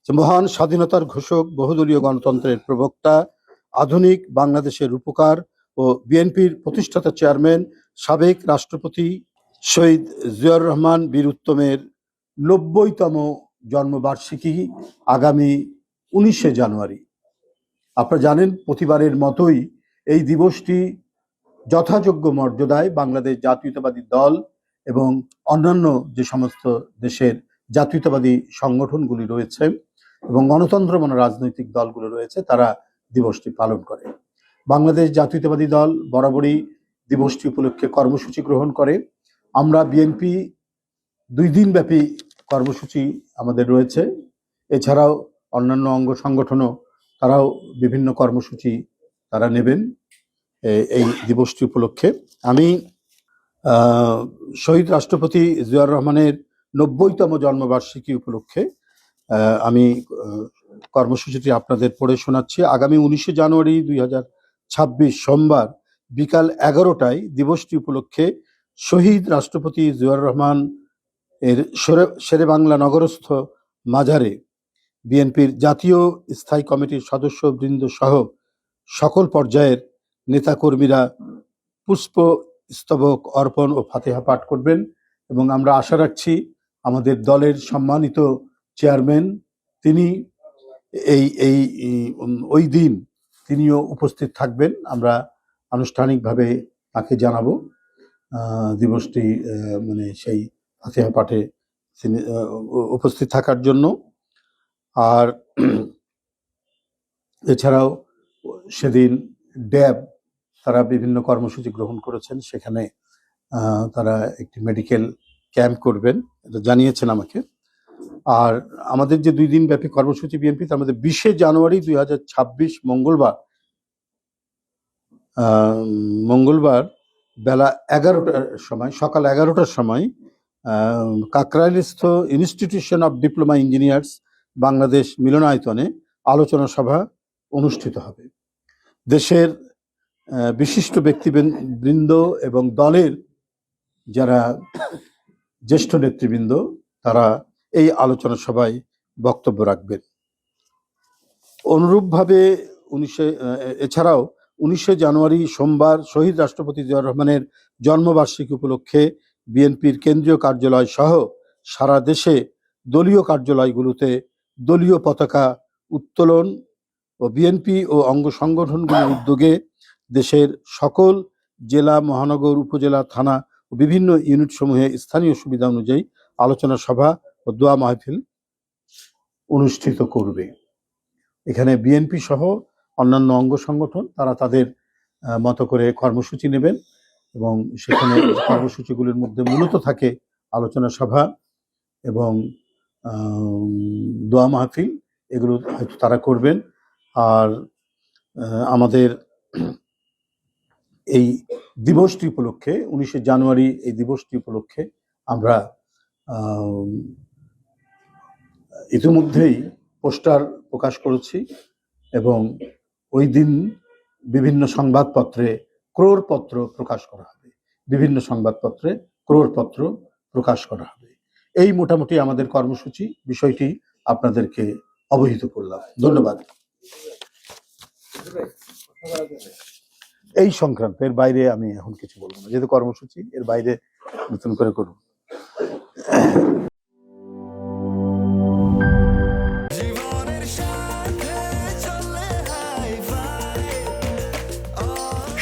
যে মহান স্বাধীনতার ঘোষক, বহুদলীয় গণতন্ত্রের প্রবক্তা, আধুনিক বাংলাদেশের রূপকার ও বিএনপির প্রতিষ্ঠাতা চেয়ারম্যান, সাবেক রাষ্ট্রপতি শহীদ জিয়াউর রহমান বীর উত্তমের ৯০তম জন্মবার্ষিকী আগামী ১৯শে জানুয়ারি। আপনারা জানেন, প্রতিবারের মতোই এই দিবসটি যথাযোগ্য মর্যাদায় বাংলাদেশ জাতীয়তাবাদী দল এবং অন্যান্য যে সমস্ত দেশের জাতীয়তাবাদী সংগঠনগুলি রয়েছে এবং গণতন্ত্রমনা রাজনৈতিক দলগুলো রয়েছে, তারা দিবসটি পালন করে। বাংলাদেশ জাতীয়তাবাদী দল বরাবরই দিবসটি উপলক্ষে কর্মসূচি গ্রহণ করে। আমরা বিএনপি ২ দিনব্যাপী কর্মসূচি আমাদের রয়েছে। এছাড়াও অন্যান্য অঙ্গ সংগঠনও তারাও বিভিন্ন কর্মসূচি তারা নেবেন এই দিবসটি উপলক্ষে। আমি শহীদ রাষ্ট্রপতি জিয়াউর রহমানের ৯০তম জন্মবার্ষিকী উপলক্ষে আমি কর্মসূচিটি আপনাদের পড়ে শোনাচ্ছি। আগামী ১৯শে জানুয়ারি ২০২৬ সোমবার বিকাল ১১টায় দিবসটি উপলক্ষে শহীদ রাষ্ট্রপতি জিয়াউর রহমান এর শেরেবাংলা নগরস্থ মাজারে বিএনপির জাতীয় স্থায়ী কমিটির সদস্যবৃন্দ সহ সকল পর্যায়ের নেতাকর্মীরা পুষ্প স্তবক অর্পণ ও ফাতিহা পাঠ করবেন এবং আমরা আশা রাখছি আমাদের দলের সম্মানিত চেয়ারম্যান তিনি ওই দিন তিনিও উপস্থিত থাকবেন। আমরা আনুষ্ঠানিকভাবে তাকে জানাবো দিবসটি মানে সেই ফাতিহা পাঠে তিনি উপস্থিত থাকার জন্য। আর এছাড়াও সেদিন ড্যাব তারা বিভিন্ন কর্মসূচি গ্রহণ করেছেন, সেখানে তারা একটি মেডিকেল ক্যাম্প করবেন, এটা জানিয়েছেন আমাকে। আর আমাদের যে 2 দিন ব্যাপী কর্মসূচি বিএনপি, তার মধ্যে 20শে জানুয়ারি 2026 মঙ্গলবার বেলা 11টার সময়, সকাল 11টার সময় কাকরাইলস্থ institution of diploma engineers Bangladesh মিলনায়তনে আলোচনা সভা অনুষ্ঠিত হবে। দেশের বিশিষ্ট ব্যক্তিবৃন্দ এবং দলের যারা জ্যেষ্ঠ নেতৃবৃন্দ তারা এই আলোচনা সভায় বক্তব্য রাখবেন। অনুরূপভাবে এছাড়াও ১৯শে জানুয়ারি সোমবার শহীদ রাষ্ট্রপতি জিয়াউর রহমানের জন্মবার্ষিকী উপলক্ষে বিএনপির কেন্দ্রীয় কার্যালয় সহ সারা দেশে দলীয় কার্যালয়গুলোতে দলীয় পতাকা উত্তোলন ও বিএনপি ও অঙ্গ সংগঠনগুলোর উদ্যোগে দেশের সকল জেলা, মহানগর, উপজেলা, থানা ও বিভিন্ন ইউনিট সমূহে স্থানীয় সুবিধা অনুযায়ী আলোচনা সভা ও দোয়া মাহফিল অনুষ্ঠিত করবে। এখানে বিএনপি সহ অন্যান্য অঙ্গ সংগঠন তারা তাদের মতো করে কর্মসূচি নেবেন এবং সেখানে কর্মসূচিগুলির মধ্যে মূলত থাকে আলোচনা সভা এবং দোয়া মাহফিল, এগুলো হয়তো তারা করবেন। আর আমাদের এই দিবসটি উপলক্ষে ১৯শে জানুয়ারি এই দিবসটি উপলক্ষে আমরা ইতিমধ্যেই পোস্টার প্রকাশ করেছি এবং ওই দিন বিভিন্ন সংবাদপত্রে ক্রোড়পত্র প্রকাশ করা হবে, বিভিন্ন সংবাদপত্রে ক্রোড়পত্র প্রকাশ করা হবে। এই মোটামুটি আমাদের কর্মসূচি, বিষয়টি আপনাদেরকে অবহিত করলাম। ধন্যবাদ। এই সংক্রান্ত এর বাইরে আমি এখন কিছু বলবো না, যেহেতু কর্মসূচি এর বাইরে নতুন করে করব।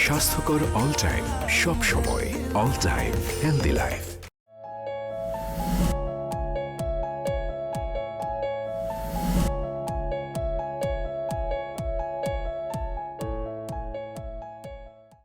স্বাস্থ্যকর অল টাইম, সব সময় অল টাইম হেলদি লাইফ।